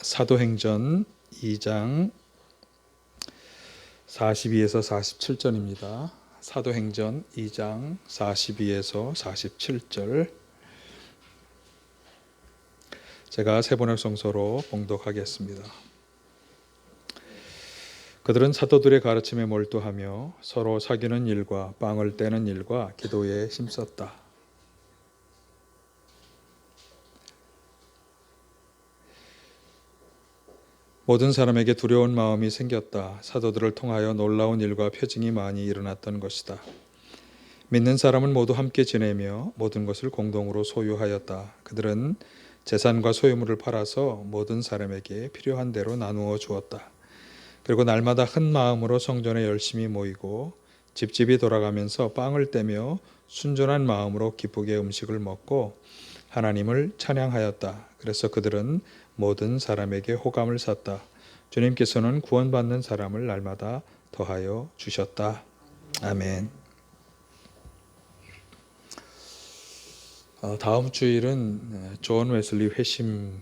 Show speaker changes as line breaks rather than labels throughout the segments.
사도행전 2장 42에서 47절입니다. 사도행전 2장 42에서 47절 제가 세번역 성서로 봉독하겠습니다. 그들은 사도들의 가르침에 몰두하며 서로 사귀는 일과 빵을 떼는 일과 기도에 힘썼다. 모든 사람에게 두려운 마음이 생겼다. 사도들을 통하여 놀라운 일과 표징이 많이 일어났던 것이다. 믿는 사람은 모두 함께 지내며 모든 것을 공동으로 소유하였다. 그들은 재산과 소유물을 팔아서 모든 사람에게 필요한 대로 나누어 주었다. 그리고 날마다 한 마음으로 성전에 열심히 모이고 집집이 돌아가면서 빵을 떼며 순전한 마음으로 기쁘게 음식을 먹고 하나님을 찬양하였다. 그래서 그들은 모든 사람에게 호감을 샀다. 주님께서는 구원받는 사람을 날마다 더하여 주셨다. 아멘. 다음 주일은 존 웨슬리 회심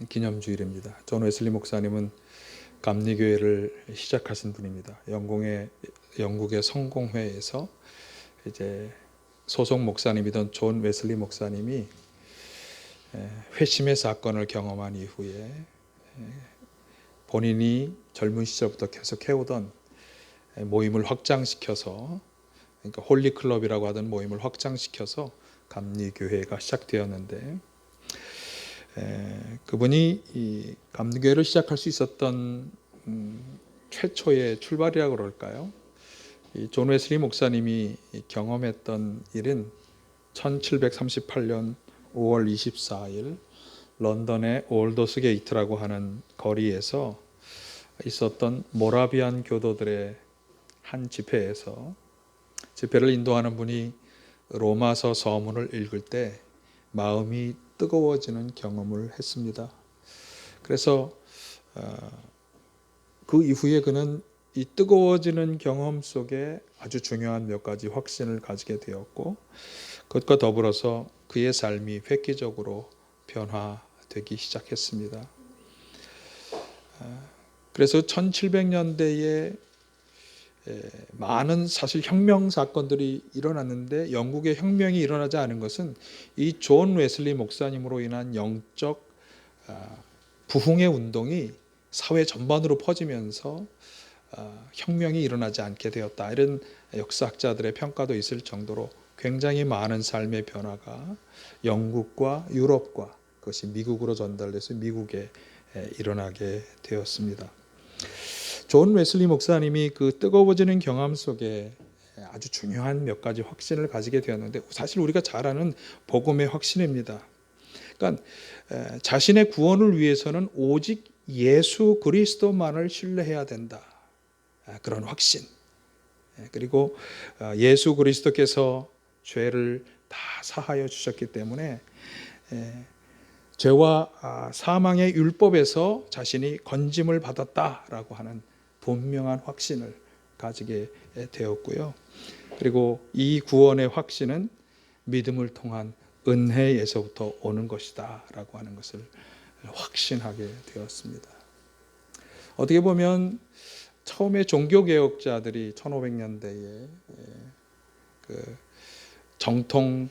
기념주일입니다. 존 웨슬리 목사님은 감리교회를 시작하신 분입니다. 영국의 성공회에서 이제 소속 목사님이던 존 웨슬리 목사님이 회심의 사건을 경험한 이후에 본인이 젊은 시절부터 계속 해오던 모임을 확장시켜서, 그러니까 홀리클럽이라고 하던 모임을 확장시켜서 감리교회가 시작되었는데, 그분이 이 감리교회를 시작할 수 있었던 최초의 출발이라고 그럴까요? 이 존 웨슬리 목사님이 경험했던 일은 1738년 5월 24일 런던의 올더스 게이트라고 하는 거리에서 있었던 모라비안 교도들의 한 집회에서, 집회를 인도하는 분이 로마서 서문을 읽을 때 마음이 뜨거워지는 경험을 했습니다. 그래서 그 이후에 그는 이 뜨거워지는 경험 속에 아주 중요한 몇 가지 확신을 가지게 되었고, 그것과 더불어서 그의 삶이 획기적으로 변화되기 시작했습니다. 그래서 1700년대에 많은 사실 혁명 사건들이 일어났는데, 영국의 혁명이 일어나지 않은 것은 이 존 웨슬리 목사님으로 인한 영적 부흥의 운동이 사회 전반으로 퍼지면서 혁명이 일어나지 않게 되었다. 이런 역사학자들의 평가도 있을 정도로 굉장히 많은 삶의 변화가 영국과 유럽과 그것이 미국으로 전달돼서 미국에 일어나게 되었습니다. 존 웨슬리 목사님이 그 뜨거워지는 경험 속에 아주 중요한 몇 가지 확신을 가지게 되었는데, 사실 우리가 잘 아는 복음의 확신입니다. 그러니까 자신의 구원을 위해서는 오직 예수 그리스도만을 신뢰해야 된다. 그런 확신. 그리고 예수 그리스도께서 죄를 다 사하여 주셨기 때문에 죄와 사망의 율법에서 자신이 건짐을 받았다라고 하는 분명한 확신을 가지게 되었고요. 그리고 이 구원의 확신은 믿음을 통한 은혜에서부터 오는 것이다 라고 하는 것을 확신하게 되었습니다. 어떻게 보면 처음에 종교개혁자들이 1500년대에 그 정통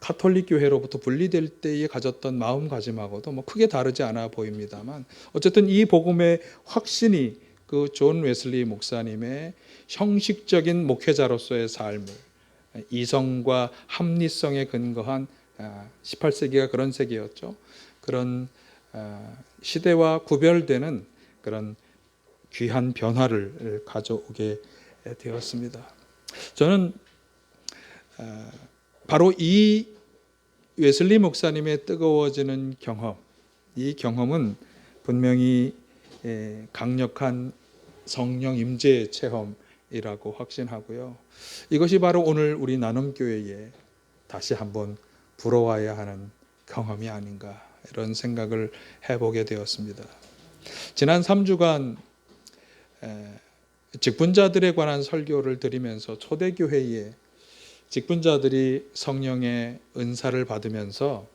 카톨릭 교회로부터 분리될 때에 가졌던 마음가짐하고도 뭐 크게 다르지 않아 보입니다만, 어쨌든 이 복음의 확신이 그 존 웨슬리 목사님의 형식적인 목회자로서의 삶을, 이성과 합리성에 근거한 18세기가 그런 세기였죠. 그런 시대와 구별되는 그런 귀한 변화를 가져오게 되었습니다. 저는 바로 이 웨슬리 목사님의 뜨거워지는 경험, 이 경험은 분명히 강력한 성령 임재 체험이라고 확신하고요. 이것이 바로 오늘 우리 나눔교회에 다시 한번 불어와야 하는 경험이 아닌가, 이런 생각을 해보게 되었습니다. 지난 3주간 직분자들에 관한 설교를 드리면서 초대교회에 직분자들이 성령의 은사를 받으면서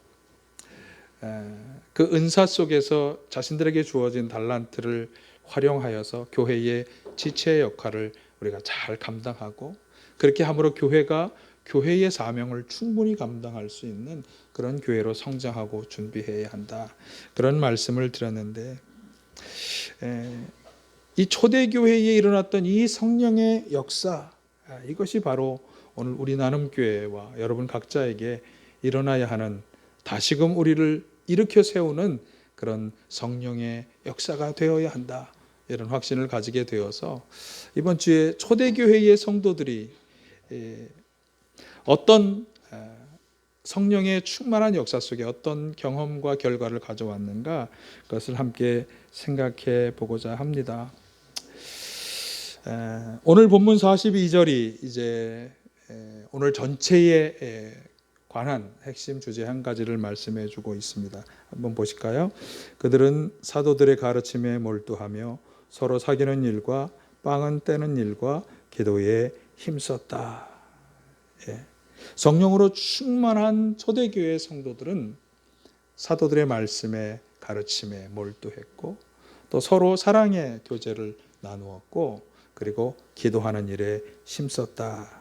그 은사 속에서 자신들에게 주어진 달란트를 활용하여서 교회의 지체의 역할을 우리가 잘 감당하고, 그렇게 함으로 교회가 교회의 사명을 충분히 감당할 수 있는 그런 교회로 성장하고 준비해야 한다, 그런 말씀을 드렸는데, 이 초대교회에 일어났던 이 성령의 역사, 이것이 바로 오늘 우리 나눔교회와 여러분 각자에게 일어나야 하는, 다시금 우리를 일으켜 세우는 그런 성령의 역사가 되어야 한다, 이런 확신을 가지게 되어서 이번 주에 초대교회의 성도들이 어떤 성령의 충만한 역사 속에 어떤 경험과 결과를 가져왔는가, 그것을 함께 생각해 보고자 합니다. 오늘 본문 42절이 이제 오늘 전체에 관한 핵심 주제 한 가지를 말씀해 주고 있습니다. 한번 보실까요? 그들은 사도들의 가르침에 몰두하며 서로 사귀는 일과 빵은 떼는 일과 기도에 힘썼다. 성령으로 충만한 초대교회 성도들은 사도들의 말씀에 가르침에 몰두했고, 또 서로 사랑의 교제를 나누었고, 그리고 기도하는 일에 힘썼다,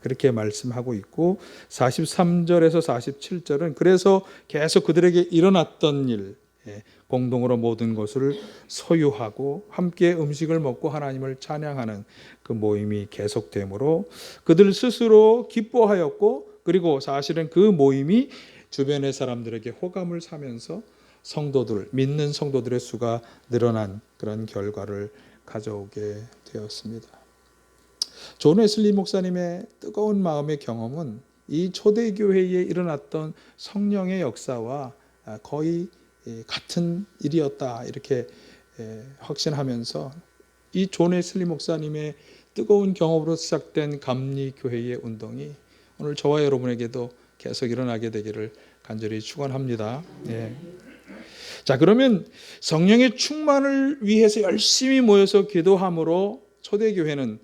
그렇게 말씀하고 있고, 43절에서 47절은 그래서 계속 그들에게 일어났던 일, 공동으로 모든 것을 소유하고 함께 음식을 먹고 하나님을 찬양하는 그 모임이 계속되므로 그들 스스로 기뻐하였고, 그리고 사실은 그 모임이 주변의 사람들에게 호감을 사면서 성도들, 믿는 성도들의 수가 늘어난 그런 결과를 가져오게 되었습니다. 존 웨슬리 목사님의 뜨거운 마음의 경험은 이 초대교회에 일어났던 성령의 역사와 거의 같은 일이었다, 이렇게 확신하면서 이 존 웨슬리 목사님의 뜨거운 경험으로 시작된 감리교회의 운동이 오늘 저와 여러분에게도 계속 일어나게 되기를 간절히 축원합니다. 자, 그러면 성령의 충만을 위해서 열심히 모여서 기도함으로 초대교회는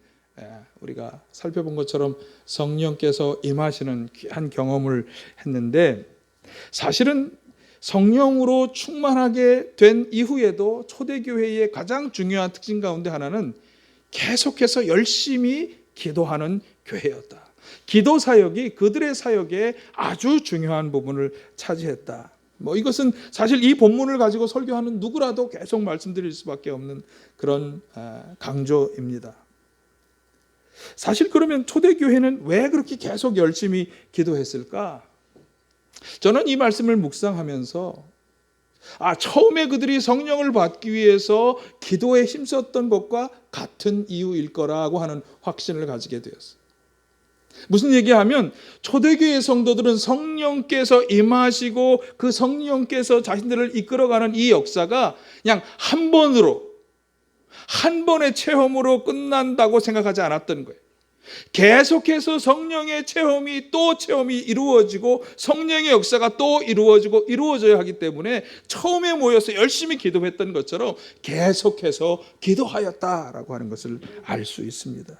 우리가 살펴본 것처럼 성령께서 임하시는 귀한 경험을 했는데, 사실은 성령으로 충만하게 된 이후에도 초대교회의 가장 중요한 특징 가운데 하나는 계속해서 열심히 기도하는 교회였다. 기도 사역이 그들의 사역에 아주 중요한 부분을 차지했다. 이것은 사실 이 본문을 가지고 설교하는 누구라도 계속 말씀드릴 수밖에 없는 그런 강조입니다. 사실 그러면 초대교회는 왜 그렇게 계속 열심히 기도했을까? 저는 이 말씀을 묵상하면서 처음에 그들이 성령을 받기 위해서 기도에 힘썼던 것과 같은 이유일 거라고 하는 확신을 가지게 되었어요. 무슨 얘기하면 초대교회 성도들은 성령께서 임하시고 그 성령께서 자신들을 이끌어가는 이 역사가 그냥 한 번의 체험으로 끝난다고 생각하지 않았던 거예요. 계속해서 성령의 체험이 이루어지고 성령의 역사가 또 이루어져야 하기 때문에 처음에 모여서 열심히 기도했던 것처럼 계속해서 기도하였다라고 하는 것을 알 수 있습니다.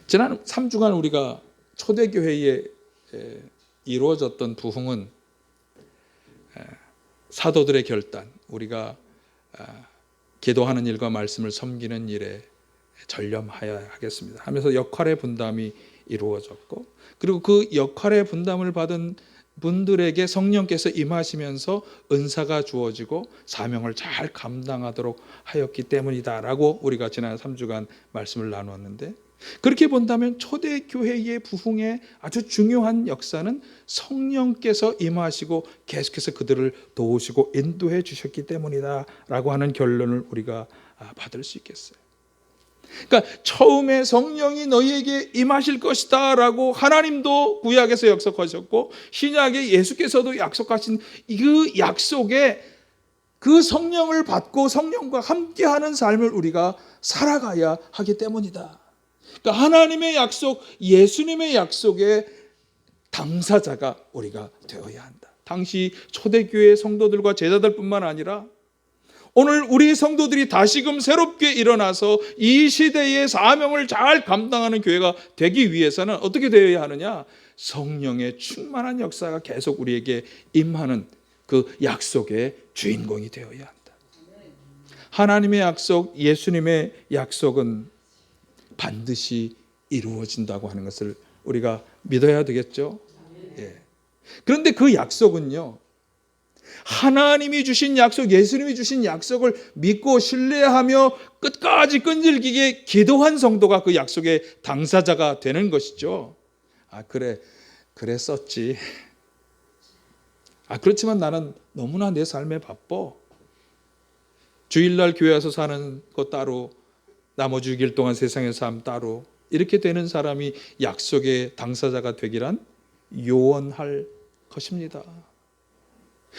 지난 3주간 우리가 초대교회에 이루어졌던 부흥은 사도들의 결단, 우리가 기도하는 일과 말씀을 섬기는 일에 전념하여야 하겠습니다 하면서 역할의 분담이 이루어졌고, 그리고 그 역할의 분담을 받은 분들에게 성령께서 임하시면서 은사가 주어지고 사명을 잘 감당하도록 하였기 때문이다라고 우리가 지난 3주간 말씀을 나누었는데, 그렇게 본다면 초대교회의 부흥의 아주 중요한 역사는 성령께서 임하시고 계속해서 그들을 도우시고 인도해 주셨기 때문이다라고 하는 결론을 우리가 받을 수 있겠어요. 그러니까 처음에 성령이 너희에게 임하실 것이다 라고 하나님도 구약에서 약속하셨고, 신약에 예수께서도 약속하신 그 약속에 그 성령을 받고 성령과 함께하는 삶을 우리가 살아가야 하기 때문이다. 그러니까 하나님의 약속, 예수님의 약속의 당사자가 우리가 되어야 한다. 당시 초대교회 성도들과 제자들뿐만 아니라 오늘 우리 성도들이 다시금 새롭게 일어나서 이 시대의 사명을 잘 감당하는 교회가 되기 위해서는 어떻게 되어야 하느냐? 성령의 충만한 역사가 계속 우리에게 임하는 그 약속의 주인공이 되어야 한다. 하나님의 약속, 예수님의 약속은 반드시 이루어진다고 하는 것을 우리가 믿어야 되겠죠. 예. 그런데 그 약속은요, 하나님이 주신 약속, 예수님이 주신 약속을 믿고 신뢰하며 끝까지 끈질기게 기도한 성도가 그 약속의 당사자가 되는 것이죠. 그랬었지. 그렇지만 나는 너무나 내 삶에 바빠. 주일날 교회 와서 사는 것 따로, 나머지 6일 동안 세상의 삶 따로, 이렇게 되는 사람이 약속의 당사자가 되기란 요원할 것입니다.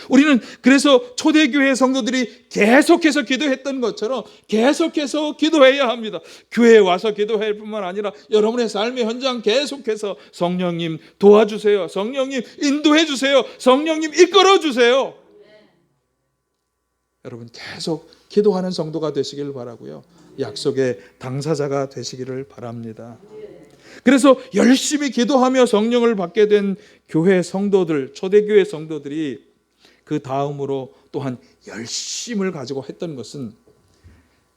우리는 그래서 초대교회 성도들이 계속해서 기도했던 것처럼 계속해서 기도해야 합니다. 교회에 와서 기도할 뿐만 아니라 여러분의 삶의 현장 계속해서 성령님 도와주세요, 성령님 인도해 주세요, 성령님 이끌어 주세요. 여러분 계속 기도하는 성도가 되시길 바라고요, 약속의 당사자가 되시기를 바랍니다. 그래서 열심히 기도하며 성령을 받게 된 교회 성도들, 초대교회 성도들이 그 다음으로 또한 열심을 가지고 했던 것은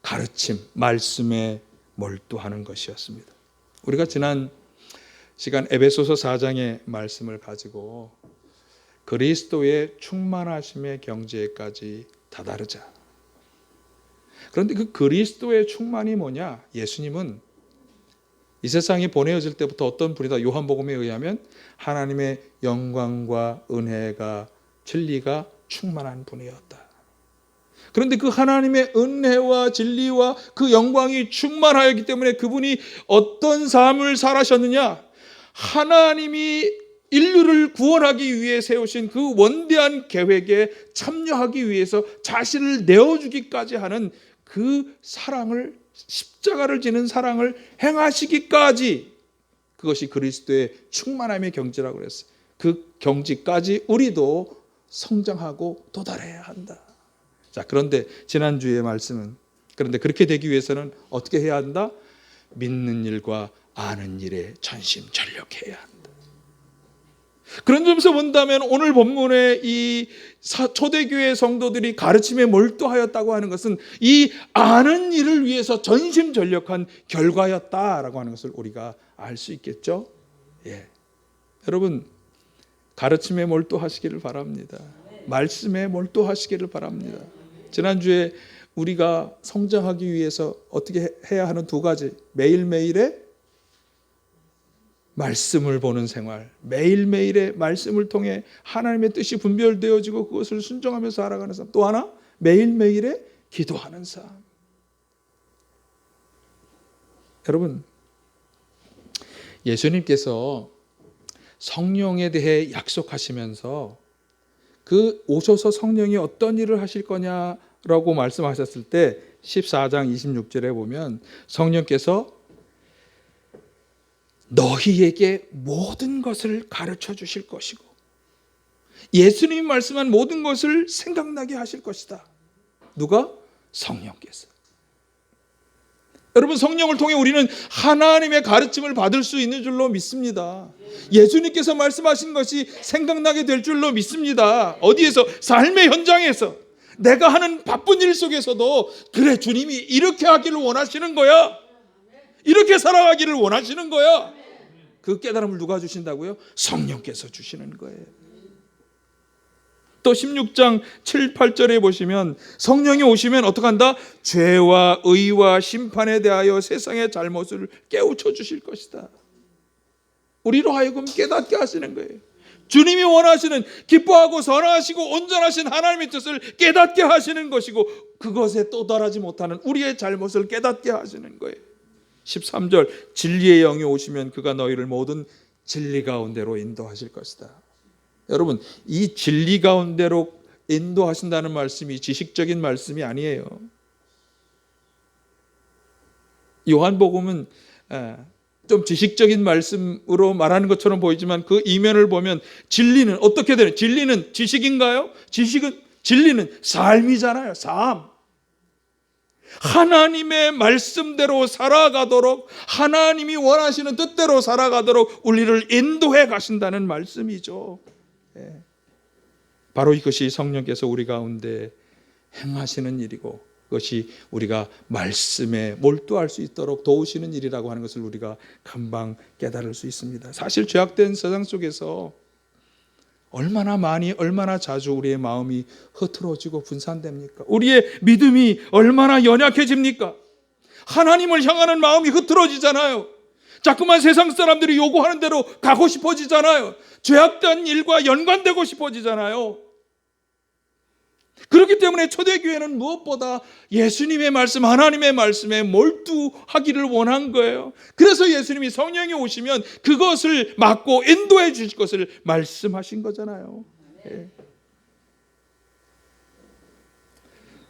가르침, 말씀에 몰두하는 것이었습니다. 우리가 지난 시간 에베소서 4장의 말씀을 가지고 그리스도의 충만하심의 경지에까지 다다르자. 그런데 그 그리스도의 충만이 뭐냐? 예수님은 이 세상에 보내어질 때부터 어떤 분이다? 요한복음에 의하면 하나님의 영광과 은혜가 진리가 충만한 분이었다. 그런데 그 하나님의 은혜와 진리와 그 영광이 충만하였기 때문에 그분이 어떤 삶을 살아셨느냐? 하나님이 인류를 구원하기 위해 세우신 그 원대한 계획에 참여하기 위해서 자신을 내어주기까지 하는 그 사랑을, 십자가를 지는 사랑을 행하시기까지, 그것이 그리스도의 충만함의 경지라고 그랬어요. 그 경지까지 우리도 성장하고 도달해야 한다. 자, 그런데 지난주의 말씀은, 그런데 그렇게 되기 위해서는 어떻게 해야 한다? 믿는 일과 아는 일에 전심전력해야 한다. 그런 점에서 본다면 오늘 본문의 이 초대교회 성도들이 가르침에 몰두하였다고 하는 것은 이 아는 일을 위해서 전심전력한 결과였다라고 하는 것을 우리가 알 수 있겠죠. 예. 여러분, 가르침에 몰두하시기를 바랍니다. 말씀에 몰두하시기를 바랍니다. 지난주에 우리가 성장하기 위해서 어떻게 해야 하는 두 가지, 매일매일의 말씀을 보는 생활, 매일매일의 말씀을 통해 하나님의 뜻이 분별되어지고 그것을 순종하며 살아가는 삶, 또 하나 매일매일의 기도하는 삶. 여러분, 예수님께서 성령에 대해 약속하시면서 그 오셔서 성령이 어떤 일을 하실 거냐라고 말씀하셨을 때 14장 26절에 보면 성령께서 너희에게 모든 것을 가르쳐 주실 것이고 예수님이 말씀한 모든 것을 생각나게 하실 것이다. 누가? 성령께서. 여러분, 성령을 통해 우리는 하나님의 가르침을 받을 수 있는 줄로 믿습니다. 예수님께서 말씀하신 것이 생각나게 될 줄로 믿습니다. 어디에서? 삶의 현장에서, 내가 하는 바쁜 일 속에서도 그래, 주님이 이렇게 하기를 원하시는 거야, 이렇게 살아가기를 원하시는 거야. 그 깨달음을 누가 주신다고요? 성령께서 주시는 거예요. 또 16장 7, 8절에 보시면 성령이 오시면 어떻게 한다? 죄와 의와 심판에 대하여 세상의 잘못을 깨우쳐 주실 것이다. 우리로 하여금 깨닫게 하시는 거예요. 주님이 원하시는 기뻐하고 선하시고 온전하신 하나님의 뜻을 깨닫게 하시는 것이고 그것에 또달하지 못하는 우리의 잘못을 깨닫게 하시는 거예요. 13절, 진리의 영이 오시면 그가 너희를 모든 진리 가운데로 인도하실 것이다. 여러분, 이 진리 가운데로 인도하신다는 말씀이 지식적인 말씀이 아니에요. 요한복음은 좀 지식적인 말씀으로 말하는 것처럼 보이지만 그 이면을 보면 진리는 어떻게 되는? 진리는 지식인가요? 진리는 삶이잖아요. 삶. 하나님의 말씀대로 살아가도록, 하나님이 원하시는 뜻대로 살아가도록 우리를 인도해 가신다는 말씀이죠. 바로 이것이 성령께서 우리 가운데 행하시는 일이고, 그것이 우리가 말씀에 몰두할 수 있도록 도우시는 일이라고 하는 것을 우리가 금방 깨달을 수 있습니다. 사실 죄악된 세상 속에서 얼마나 많이, 얼마나 자주 우리의 마음이 흐트러지고 분산됩니까? 우리의 믿음이 얼마나 연약해집니까? 하나님을 향하는 마음이 흐트러지잖아요. 자꾸만 세상 사람들이 요구하는 대로 가고 싶어지잖아요. 죄악된 일과 연관되고 싶어지잖아요. 그렇기 때문에 초대교회는 무엇보다 예수님의 말씀, 하나님의 말씀에 몰두하기를 원한 거예요. 그래서 예수님이 성령이 오시면 그것을 막고 인도해 주실 것을 말씀하신 거잖아요.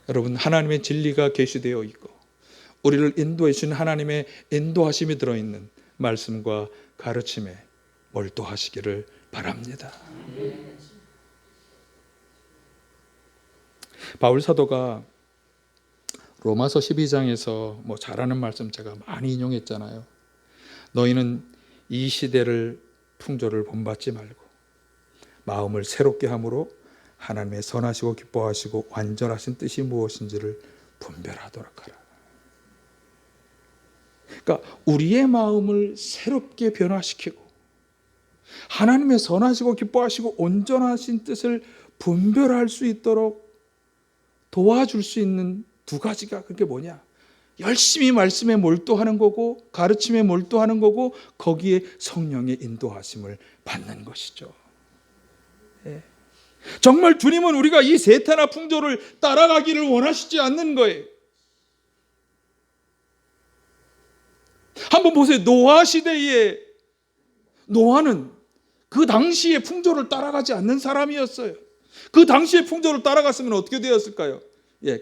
여러분, 하나님의 진리가 계시되어 있고 우리를 인도해 주신 하나님의 인도하심이 들어있는 말씀과 가르침에 몰두하시기를 바랍니다. 바울 사도가 로마서 12장에서 잘하는 말씀 제가 많이 인용했잖아요. 너희는 이 시대를 풍조를 본받지 말고 마음을 새롭게 함으로 하나님의 선하시고 기뻐하시고 완전하신 뜻이 무엇인지를 분별하도록 하라. 그러니까 우리의 마음을 새롭게 변화시키고 하나님의 선하시고 기뻐하시고 온전하신 뜻을 분별할 수 있도록 도와줄 수 있는 두 가지가 그게 뭐냐? 열심히 말씀에 몰두하는 거고 가르침에 몰두하는 거고 거기에 성령의 인도하심을 받는 것이죠. 정말 주님은 우리가 이 세태나 풍조를 따라가기를 원하시지 않는 거예요. 한번 보세요. 노아 시대에 노아는 그 당시의 풍조를 따라가지 않는 사람이었어요. 그 당시의 풍조를 따라갔으면 어떻게 되었을까요?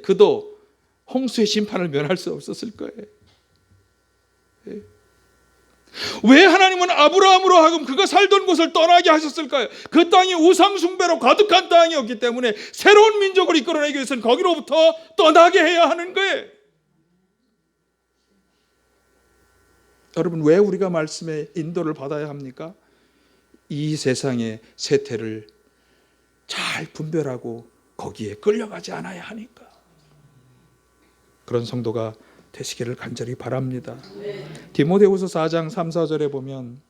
그도 홍수의 심판을 면할 수 없었을 거예요. 왜 하나님은 아브라함으로 하여금 그가 살던 곳을 떠나게 하셨을까요? 그 땅이 우상 숭배로 가득한 땅이었기 때문에 새로운 민족을 이끌어내기 위해서는 거기로부터 떠나게 해야 하는 거예요. 여러분, 왜 우리가 말씀의 인도를 받아야 합니까? 이 세상의 세태를 잘 분별하고 거기에 끌려가지 않아야 하니까. 그런 성도가 되시기를 간절히 바랍니다. 디모데후서 4장 3, 4절에 보면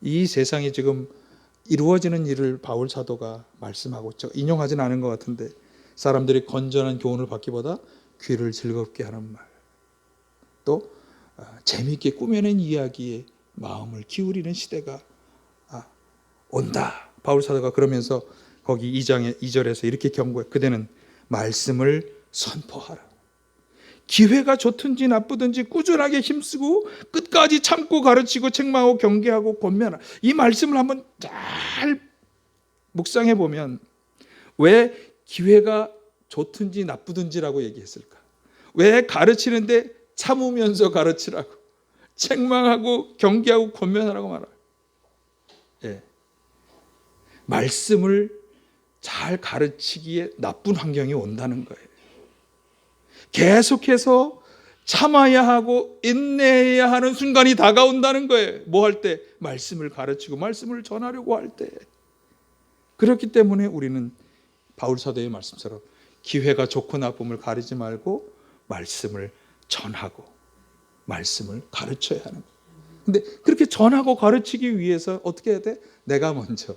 이 세상이 지금 이루어지는 일을 바울 사도가 말씀하고 있죠. 인용하진 않은 것 같은데 사람들이 건전한 교훈을 받기보다 귀를 즐겁게 하는 말, 또 재미있게 꾸며낸 이야기에 마음을 기울이는 시대가 온다. 바울 사도가 그러면서 거기 2장의 2절에서 이렇게 경고해. 그대는 말씀을 선포하라. 기회가 좋든지 나쁘든지 꾸준하게 힘쓰고 끝까지 참고 가르치고 책망하고 경계하고 권면하라. 이 말씀을 한번 잘 묵상해 보면 왜 기회가 좋든지 나쁘든지라고 얘기했을까? 왜 가르치는데 참으면서 가르치라고, 책망하고 경계하고 권면하라고 말하라. 말씀을 잘 가르치기에 나쁜 환경이 온다는 거예요. 계속해서 참아야 하고 인내해야 하는 순간이 다가온다는 거예요. 뭐 할 때? 말씀을 가르치고 말씀을 전하려고 할 때. 그렇기 때문에 우리는 바울 사도의 말씀처럼 기회가 좋고 나쁨을 가리지 말고 말씀을 전하고 말씀을 가르쳐야 하는 거예요. 근데 그렇게 전하고 가르치기 위해서 어떻게 해야 돼? 내가 먼저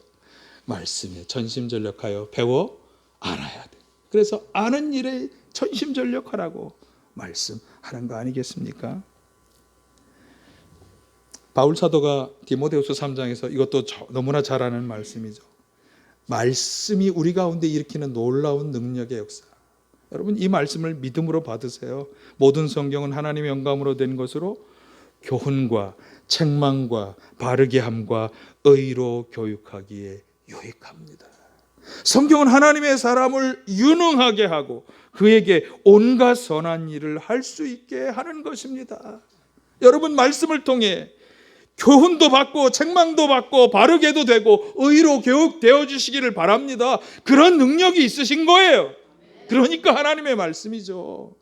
말씀에 전심전력하여 배워 알아야 돼. 그래서 아는 일에 전심전력하라고 말씀하는 거 아니겠습니까? 바울 사도가 디모데후서 3장에서 이것도 너무나 잘 아는 말씀이죠. 말씀이 우리 가운데 일으키는 놀라운 능력의 역사. 여러분, 이 말씀을 믿음으로 받으세요. 모든 성경은 하나님의 영감으로 된 것으로 교훈과 책망과 바르게 함과 의로 교육하기에 유익합니다. 성경은 하나님의 사람을 유능하게 하고 그에게 온갖 선한 일을 할 수 있게 하는 것입니다. 여러분, 말씀을 통해 교훈도 받고 책망도 받고 바르게도 되고 의로 교육되어 주시기를 바랍니다. 그런 능력이 있으신 거예요. 그러니까 하나님의 말씀이죠.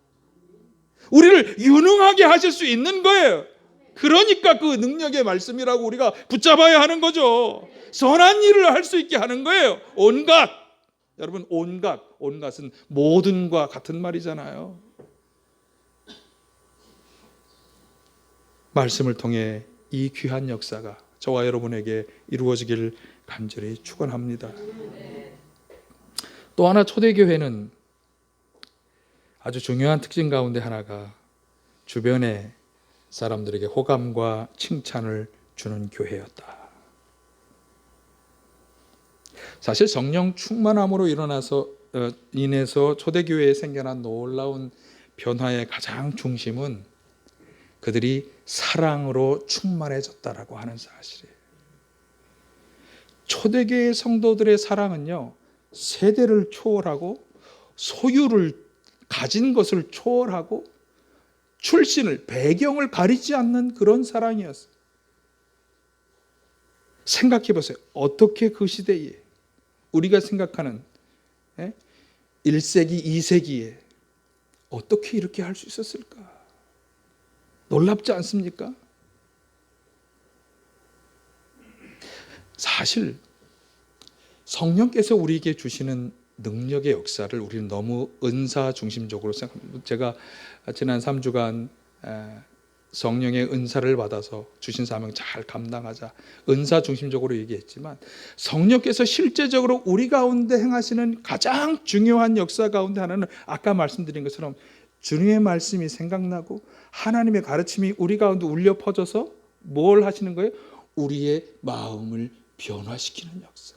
우리를 유능하게 하실 수 있는 거예요. 그러니까 그 능력의 말씀이라고 우리가 붙잡아야 하는 거죠. 선한 일을 할 수 있게 하는 거예요. 온갖. 여러분, 온갖은 모든과 같은 말이잖아요. 말씀을 통해 이 귀한 역사가 저와 여러분에게 이루어지기를 간절히 축원합니다. 또 하나, 초대교회는 아주 중요한 특징 가운데 하나가 주변의 사람들에게 호감과 칭찬을 주는 교회였다. 사실 성령 충만함으로 인해서 초대교회에 생겨난 놀라운 변화의 가장 중심은 그들이 사랑으로 충만해졌다라고 하는 사실이에요. 초대교회 성도들의 사랑은요, 세대를 초월하고 소유를 가진 것을 초월하고 출신을, 배경을 가리지 않는 그런 사랑이었어요. 생각해 보세요. 어떻게 그 시대에 우리가 생각하는 1세기, 2세기에 어떻게 이렇게 할 수 있었을까? 놀랍지 않습니까? 사실 성령께서 우리에게 주시는 능력의 역사를 우리는 너무 은사 중심적으로 생각합니다. 제가 지난 3주간 성령의 은사를 받아서 주신 사명 잘 감당하자, 은사 중심적으로 얘기했지만, 성령께서 실제적으로 우리 가운데 행하시는 가장 중요한 역사 가운데 하나는 아까 말씀드린 것처럼 주님의 말씀이 생각나고 하나님의 가르침이 우리 가운데 울려 퍼져서 뭘 하시는 거예요? 우리의 마음을 변화시키는 역사,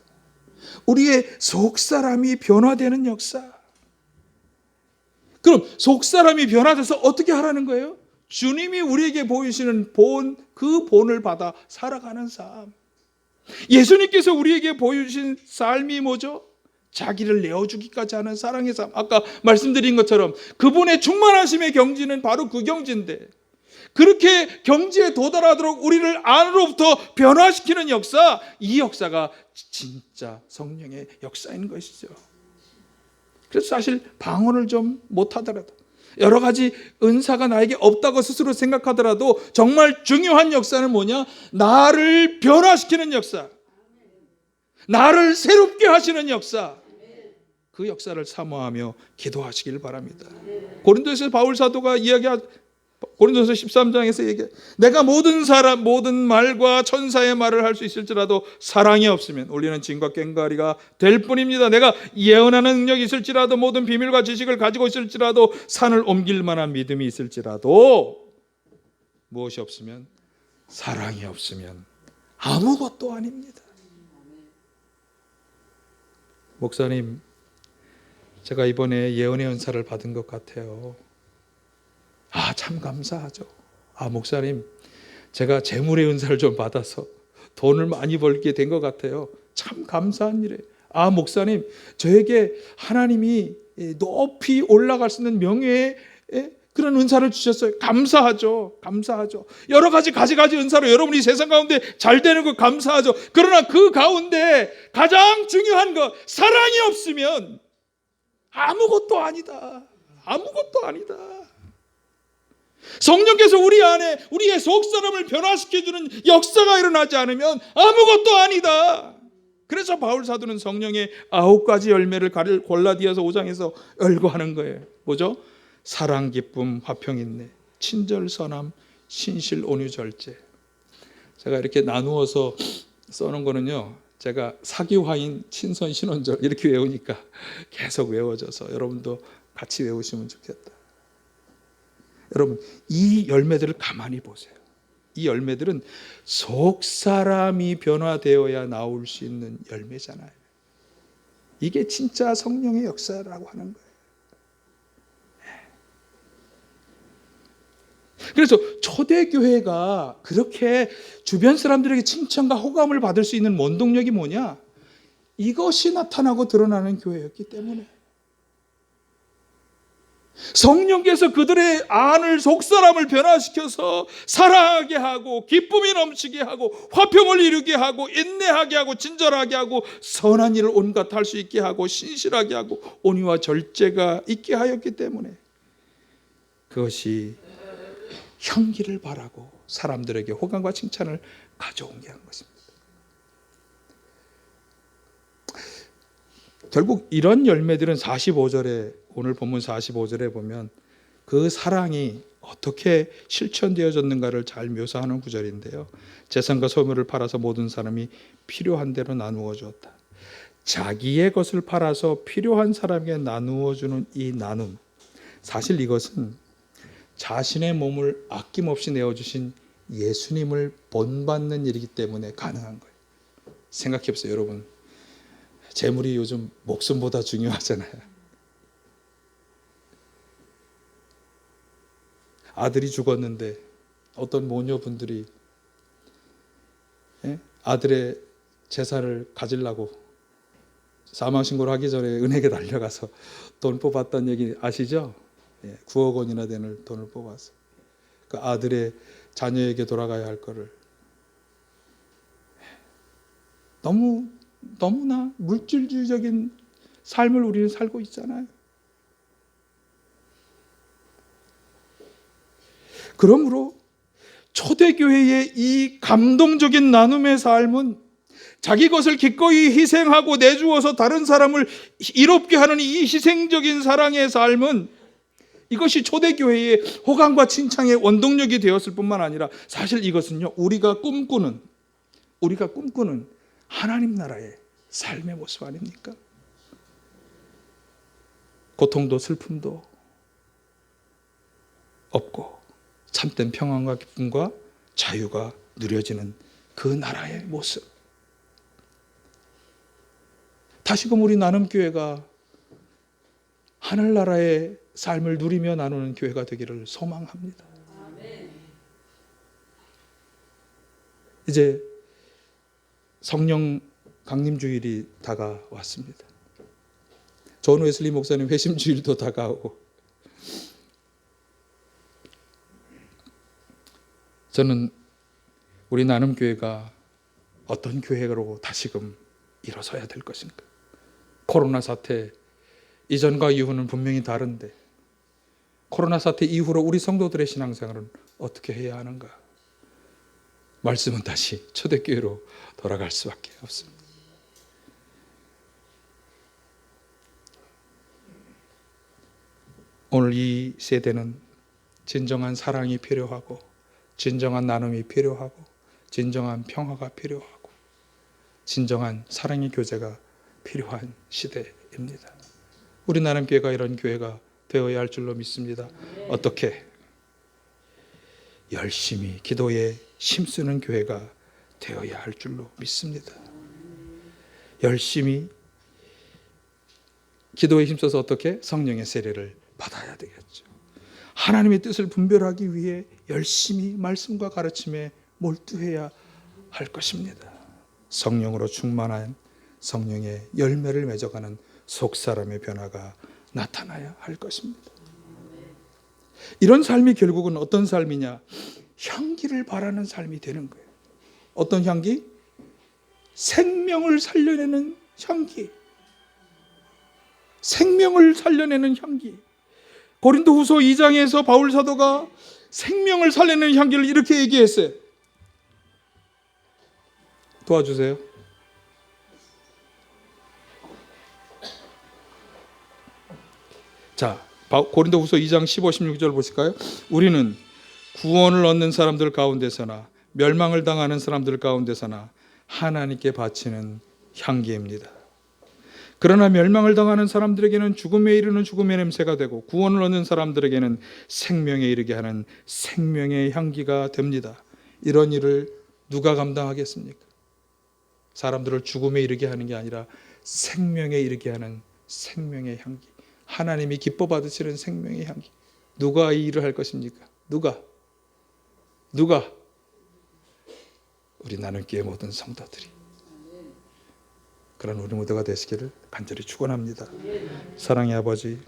우리의 속사람이 변화되는 역사. 그럼 속사람이 변화돼서 어떻게 하라는 거예요? 주님이 우리에게 보이시는 본, 그 본을 받아 살아가는 삶. 예수님께서 우리에게 보여주신 삶이 뭐죠? 자기를 내어주기까지 하는 사랑의 삶. 아까 말씀드린 것처럼 그분의 충만하심의 경지는 바로 그 경지인데, 그렇게 경지에 도달하도록 우리를 안으로부터 변화시키는 역사, 이 역사가 진짜 성령의 역사인 것이죠. 그래서 사실 방언을 좀 못하더라도, 여러 가지 은사가 나에게 없다고 스스로 생각하더라도 정말 중요한 역사는 뭐냐? 나를 변화시키는 역사, 나를 새롭게 하시는 역사, 그 역사를 사모하며 기도하시길 바랍니다. 고린도에서 바울 사도가 고린도서 13장에서 얘기해, 내가 모든 사람, 모든 말과 천사의 말을 할 수 있을지라도 사랑이 없으면 우리는 진과 꽹과리가 될 뿐입니다. 내가 예언하는 능력이 있을지라도, 모든 비밀과 지식을 가지고 있을지라도, 산을 옮길 만한 믿음이 있을지라도, 무엇이 없으면, 사랑이 없으면 아무것도 아닙니다. 목사님, 제가 이번에 예언의 은사를 받은 것 같아요. 참 감사하죠. 목사님, 제가 재물의 은사를 좀 받아서 돈을 많이 벌게 된 것 같아요. 참 감사한 일이에요. 목사님, 저에게 하나님이 높이 올라갈 수 있는 명예의 그런 은사를 주셨어요. 감사하죠. 감사하죠. 여러 가지 은사로 여러분이 세상 가운데 잘 되는 거 감사하죠. 그러나 그 가운데 가장 중요한 거, 사랑이 없으면 아무것도 아니다. 아무것도 아니다. 성령께서 우리 안에 우리의 속사람을 변화시켜주는 역사가 일어나지 않으면 아무것도 아니다. 그래서 바울 사도는 성령의 9가지 열매를 골라디아서 5장에서 열거하는 거예요. 뭐죠? 사랑, 기쁨, 화평, 인내, 친절, 선함, 신실, 온유, 절제. 제가 이렇게 나누어서 써놓은 거는요, 제가 사기화인, 친선, 신원절 이렇게 외우니까 계속 외워져서 여러분도 같이 외우시면 좋겠다. 여러분, 이 열매들을 가만히 보세요. 이 열매들은 속사람이 변화되어야 나올 수 있는 열매잖아요. 이게 진짜 성령의 역사라고 하는 거예요. 그래서 초대교회가 그렇게 주변 사람들에게 칭찬과 호감을 받을 수 있는 원동력이 뭐냐? 이것이 나타나고 드러나는 교회였기 때문에, 성령께서 그들의 안을, 속사람을 변화시켜서 사랑하게 하고, 기쁨이 넘치게 하고, 화평을 이루게 하고, 인내하게 하고, 친절하게 하고, 선한 일을 온갖 할 수 있게 하고, 신실하게 하고, 온유와 절제가 있게 하였기 때문에 그것이 향기를 바라고 사람들에게 호감과 칭찬을 가져오게 한 것입니다. 결국 이런 열매들은 45절에, 오늘 본문 45절에 보면 그 사랑이 어떻게 실천되어졌는가를 잘 묘사하는 구절인데요. 재산과 소유를 팔아서 모든 사람이 필요한 대로 나누어 주었다. 자기의 것을 팔아서 필요한 사람에게 나누어 주는 이 나눔, 사실 이것은 자신의 몸을 아낌없이 내어주신 예수님을 본받는 일이기 때문에 가능한 거예요. 생각해 보세요, 여러분. 재물이 요즘 목숨보다 중요하잖아요. 아들이 죽었는데 어떤 모녀분들이 아들의 재산을 가지려고 사망신고를 하기 전에 은행에 달려가서 돈 뽑았다는 얘기 아시죠? 9억 원이나 되는 돈을 뽑아서 그 아들의 자녀에게 돌아가야 할 거를, 너무나 물질주의적인 삶을 우리는 살고 있잖아요. 그러므로 초대교회의 이 감동적인 나눔의 삶은 자기 것을 기꺼이 희생하고 내주어서 다른 사람을 이롭게 하는 이 희생적인 사랑의 삶은, 이것이 초대교회의 호감과 칭찬의 원동력이 되었을 뿐만 아니라 사실 이것은요, 우리가 꿈꾸는 하나님 나라의 삶의 모습 아닙니까? 고통도 슬픔도 없고 참된 평안과 기쁨과 자유가 누려지는 그 나라의 모습. 다시금 우리 나눔교회가 하늘나라의 삶을 누리며 나누는 교회가 되기를 소망합니다. 이제 성령 강림주일이 다가왔습니다. 존 웨슬리 목사님 회심주일도 다가오고, 저는 우리 나눔교회가 어떤 교회로 다시금 일어서야 될 것인가? 코로나 사태 이전과 이후는 분명히 다른데 코로나 사태 이후로 우리 성도들의 신앙생활은 어떻게 해야 하는가? 말씀은 다시 초대교회로 돌아갈 수밖에 없습니다. 오늘 이 세대는 진정한 사랑이 필요하고, 진정한 나눔이 필요하고, 진정한 평화가 필요하고, 진정한 사랑의 교제가 필요한 시대입니다. 우리 나눔교회가 이런 교회가 되어야 할 줄로 믿습니다. 어떻게? 열심히 기도에 힘쓰는 교회가 되어야 할 줄로 믿습니다. 열심히 기도에 힘써서 어떻게? 성령의 세례를 받아야 되겠죠. 하나님의 뜻을 분별하기 위해 열심히 말씀과 가르침에 몰두해야 할 것입니다. 성령으로 충만한 성령의 열매를 맺어가는 속사람의 변화가 나타나야 할 것입니다. 이런 삶이 결국은 어떤 삶이냐? 향기를 바라는 삶이 되는 거예요. 어떤 향기? 생명을 살려내는 향기. 생명을 살려내는 향기. 고린도후서 2장에서 바울 사도가 생명을 살려내는 향기를 이렇게 얘기했어요. 도와주세요. 자, 고린도후서 2장 15, 16절 보실까요? 우리는 구원을 얻는 사람들 가운데서나 멸망을 당하는 사람들 가운데서나 하나님께 바치는 향기입니다. 그러나 멸망을 당하는 사람들에게는 죽음에 이르는 죽음의 냄새가 되고, 구원을 얻는 사람들에게는 생명에 이르게 하는 생명의 향기가 됩니다. 이런 일을 누가 감당하겠습니까? 사람들을 죽음에 이르게 하는 게 아니라 생명에 이르게 하는 생명의 향기, 하나님이 기뻐 받으시는 생명의 향기. 누가 이 일을 할 것입니까? 누가? 우리 나눔교회 모든 성도들이. 그런 우리 모두가 되시기를 간절히 축원합니다. 사랑의 아버지,